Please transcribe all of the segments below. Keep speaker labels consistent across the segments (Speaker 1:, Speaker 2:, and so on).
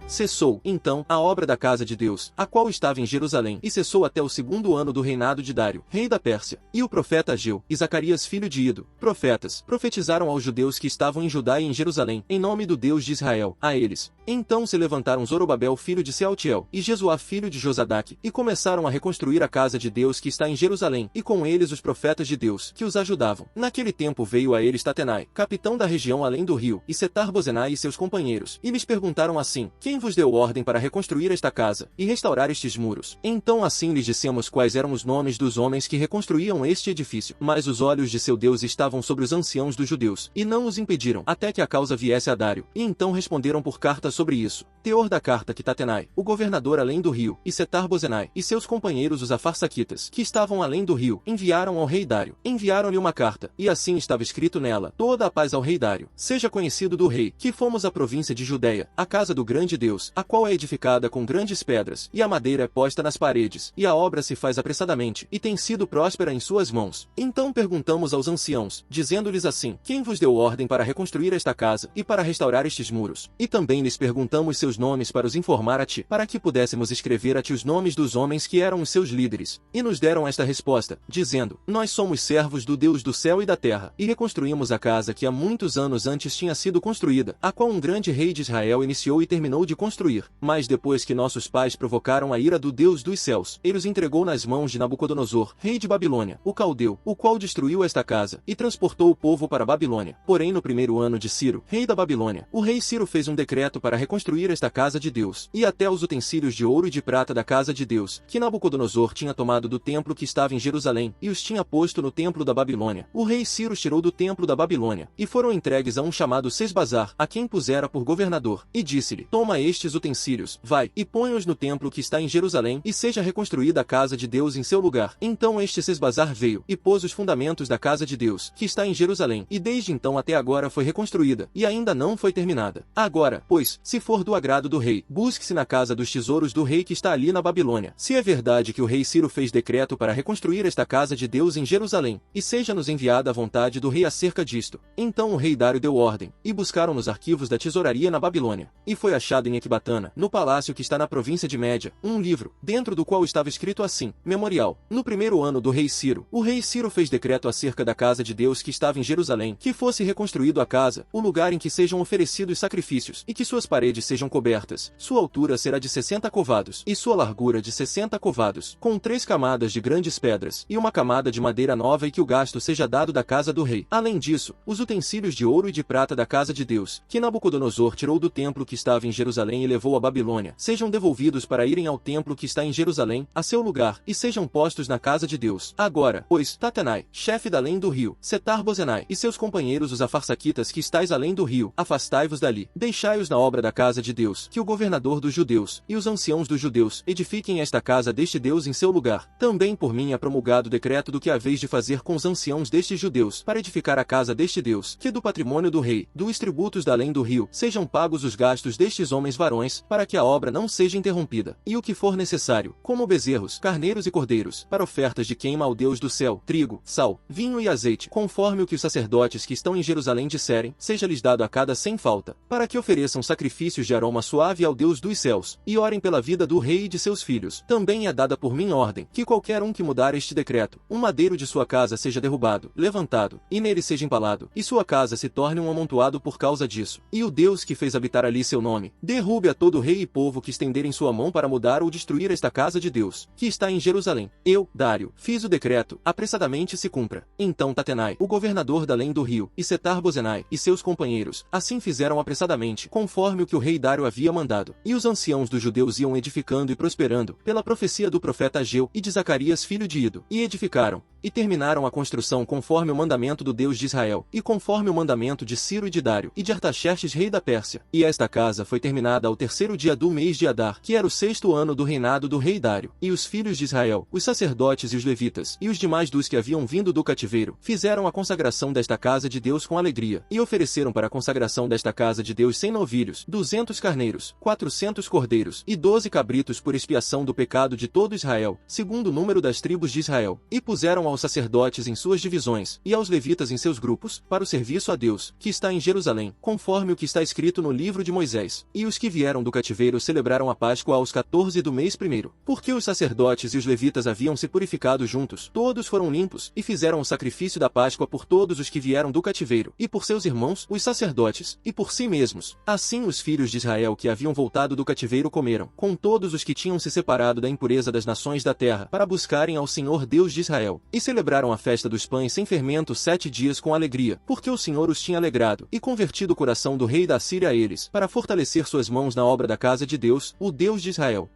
Speaker 1: Cessou, então, a obra da casa de Deus, a qual estava em Jerusalém, e cessou até o 2º ano do reinado de Dário, rei da Pérsia. E o profeta Ageu e Zacarias filho de Ido, profetas, profetizaram aos judeus que estavam em Judá e em Jerusalém, em nome do Deus de Israel, a eles. Então se levantaram Zorobabel filho de Sealtiel, e Jesuá filho de Josadaque, e começaram a reconstruir a casa de Deus que está em Jerusalém, e com eles os profetas de Deus, que os ajudavam. Naquele tempo veio a eles Tatenai, capitão da região além do rio, e Setar-Bozenai e seus companheiros, e lhes perguntaram assim: quem vos deu ordem para reconstruir esta casa, e restaurar estes muros? Então assim lhes dissemos quais eram os nomes dos homens que reconstruíam este edifício. Mas os olhos de seu Deus estavam sobre os anciãos dos judeus, e não os impediram, até que a causa viesse a Dário, e então responderam por carta sobre isso. Teor da carta que Tatenai, o governador além do rio, e Setar-Bozenai, e seus companheiros os afarsaquitas, que estavam além do rio, enviaram ao rei Dário. Enviaram-lhe uma carta, e assim estava escrito nela: toda a paz ao rei Dário. Seja conhecido do rei, que fomos à província de Judéia, a casa do grande Deus, a qual é edificada com grandes pedras, e a madeira é posta nas paredes, e a obra se faz apressadamente, e tem sido próspera em suas mãos. Então perguntamos aos anciãos, dizendo-lhes assim: quem vos deu ordem para reconstruir esta casa, e para restaurar estes muros? E também lhes perguntamos seus nomes para os informar a ti, para que pudéssemos escrever a ti os nomes dos homens que eram os seus líderes. E nos deram esta resposta, dizendo: nós somos servos do Deus do céu e da terra, e reconstruímos a casa que há muitos anos antes tinha sido construída, a qual um grande rei de Israel iniciou e terminou de construir. Mas depois que nossos pais provocaram a ira do Deus dos céus, ele os entregou nas mãos de Nabucodonosor, rei de Babilônia, o caldeu, o qual destruiu esta casa, e transportou o povo para a Babilônia. Porém no 1º ano de Ciro, rei da Babilônia, o rei Ciro fez um decreto para reconstruir esta casa de Deus, e até os utensílios de ouro e de prata da casa de Deus, que Nabucodonosor tinha tomado do templo que estava em Jerusalém, e os tinha posto no templo da Babilônia. O rei Ciro os tirou do templo da Babilônia, e foram entregues a um chamado Sesbazar, a quem pusera por governador, e disse-lhe: toma estes utensílios, vai, e põe-os no templo que está em Jerusalém, e seja reconstruída a casa de Deus em seu lugar. Então este Sesbazar veio, e pôs os fundamentos da casa de Deus, que está em Jerusalém, e desde então até agora foi reconstruída, e ainda não foi terminada. Agora, pois, se for do agrado do rei, busque-se na casa dos tesouros do rei que está ali na Babilônia. Se é verdade que o rei Ciro fez decreto para reconstruir esta casa de Deus em Jerusalém, e seja-nos enviada a vontade do rei acerca disto. Então o rei Dário deu ordem, e buscaram nos arquivos da tesouraria na Babilônia. E foi achado em Ecbatana, no palácio que está na província de Média, um livro, dentro do qual estava escrito assim: Memorial. No 1º ano do rei Ciro, o rei Ciro fez decreto acerca da casa de Deus que estava em Jerusalém, que fosse reconstruído a casa, o lugar em que sejam oferecidos sacrifícios, e que suas paredes sejam cobertas. Sua altura será de 60 covados, e sua largura de 60 covados, com 3 camadas de grandes pedras, e uma camada de madeira nova, e que o gasto seja dado da casa do rei. Além disso, os utensílios de ouro e de prata da casa de Deus, que Nabucodonosor tirou do templo que estava em Jerusalém e levou à Babilônia, sejam devolvidos para irem ao templo que está em Jerusalém, a seu lugar, e sejam postos na casa de Deus. Agora, pois, Tatenai, chefe da além do rio, Setar-Bozenai, e seus companheiros os afarsaquitas que estáis além do rio, afastai-vos dali, deixai-os na obra da casa de Deus, que o governador dos judeus, e os anciãos dos judeus, edifiquem esta casa deste Deus em seu lugar. Também por mim é promulgado o decreto do que haveis de fazer com os anciãos destes judeus, para edificar a casa deste Deus, que do patrimônio do rei, dos tributos da além do rio, sejam pagos os gastos destes homens varões, para que a obra não seja interrompida, e o que for necessário, como bezerros, carneiros e cordeiros, para ofertas de queima ao Deus do céu, trigo, sal, vinho e azeite, conforme o que os sacerdotes que estão em Jerusalém disserem, seja-lhes dado a cada sem falta, para que ofereçam sacrifícios de aroma suave ao Deus dos céus, e orem pela vida do rei e de seus filhos. Também é dada por mim ordem, que qualquer um que mudar este decreto, um madeiro de sua casa seja derrubado, levantado, e nele seja empalado, e sua casa se torne um amontoado por causa disso. E o Deus que fez habitar ali seu nome, derrube a todo rei e povo que estenderem sua mão para mudar ou destruir esta casa de Deus, que está em Jerusalém. Eu, Dário, fiz o decreto, apressadamente se cumpra. Então Tatenai, o governador da além do rio, e Setar-Bozenai, e seus companheiros, assim fizeram apressadamente, conforme o que o rei Dário havia mandado. E os anciãos dos judeus iam edificando e prosperando, pela profecia do profeta Ageu e de Zacarias filho de Ido, e edificaram, e terminaram a construção conforme o mandamento do Deus de Israel, e conforme o mandamento de Ciro e de Dário, e de Artaxerxes rei da Pérsia. E esta casa foi terminada ao 3º dia do mês de Adar, que era o 6º ano do reinado do rei Dário. E os filhos de Israel, os sacerdotes e os levitas, e os demais dos que haviam vindo do cativeiro, fizeram a consagração desta casa de Deus com alegria, e ofereceram para a consagração desta casa de Deus 100 novilhos, 200 carneiros, 400 cordeiros, e 12 cabritos por expiação do pecado de todo Israel, segundo o número das tribos de Israel. E puseram ao aos sacerdotes em suas divisões, e aos levitas em seus grupos, para o serviço a Deus, que está em Jerusalém, conforme o que está escrito no livro de Moisés. E os que vieram do cativeiro celebraram a Páscoa aos 14 do mês primeiro. Porque os sacerdotes e os levitas haviam se purificado juntos, todos foram limpos, e fizeram o sacrifício da Páscoa por todos os que vieram do cativeiro, e por seus irmãos, os sacerdotes, e por si mesmos. Assim os filhos de Israel que haviam voltado do cativeiro comeram, com todos os que tinham se separado da impureza das nações da terra, para buscarem ao Senhor Deus de Israel. E celebraram a festa dos pães sem fermento 7 dias com alegria, porque o Senhor os tinha alegrado, e convertido o coração do rei da Síria a eles, para fortalecer suas mãos na obra da casa de Deus, o Deus de Israel.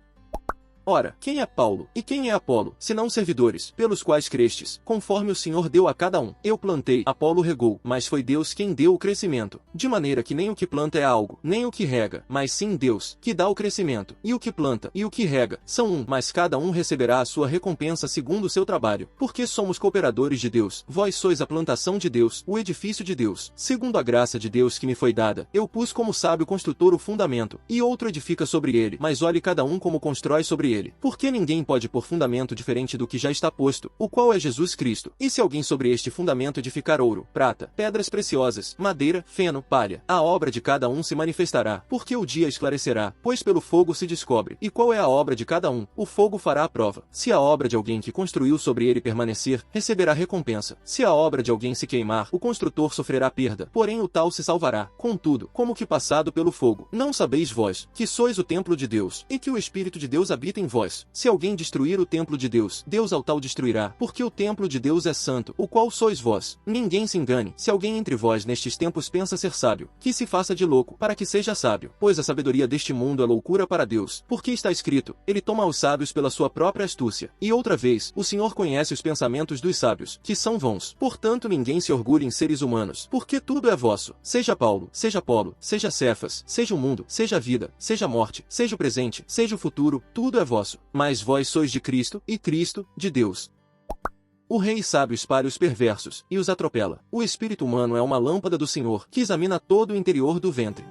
Speaker 1: Ora, quem é Paulo, e quem é Apolo, senão servidores, pelos quais crestes, conforme o Senhor deu a cada um? Eu plantei, Apolo regou, mas foi Deus quem deu o crescimento. De maneira que nem o que planta é algo, nem o que rega, mas sim Deus, que dá o crescimento. E o que planta, e o que rega, são um, mas cada um receberá a sua recompensa segundo o seu trabalho. Porque somos cooperadores de Deus, vós sois a plantação de Deus, o edifício de Deus. Segundo a graça de Deus que me foi dada, eu pus como sábio construtor o fundamento, e outro edifica sobre ele, mas olhe cada um como constrói sobre ele. Porque ninguém pode pôr fundamento diferente do que já está posto, o qual é Jesus Cristo. E se alguém sobre este fundamento edificar ouro, prata, pedras preciosas, madeira, feno, palha, a obra de cada um se manifestará, porque o dia esclarecerá, pois pelo fogo se descobre. E qual é a obra de cada um? O fogo fará a prova. Se a obra de alguém que construiu sobre ele permanecer, receberá recompensa. Se a obra de alguém se queimar, o construtor sofrerá perda, porém o tal se salvará. Contudo, como que passado pelo fogo, não sabeis vós, que sois o templo de Deus, e que o Espírito de Deus habita em vós. Se alguém destruir o templo de Deus, Deus ao tal destruirá, porque o templo de Deus é santo, o qual sois vós. Ninguém se engane, se alguém entre vós nestes tempos pensa ser sábio, que se faça de louco, para que seja sábio, pois a sabedoria deste mundo é loucura para Deus, porque está escrito, ele toma os sábios pela sua própria astúcia. E outra vez, o Senhor conhece os pensamentos dos sábios, que são vãos. Portanto ninguém se orgulhe em seres humanos, porque tudo é vosso, seja Paulo, seja Apolo, seja Cefas, seja o mundo, seja a vida, seja a morte, seja o presente, seja o futuro, tudo é vosso. Mas vós sois de Cristo, e Cristo, de Deus. O rei sábio espalha os perversos, e os atropela. O espírito humano é uma lâmpada do Senhor, que examina todo o interior do ventre.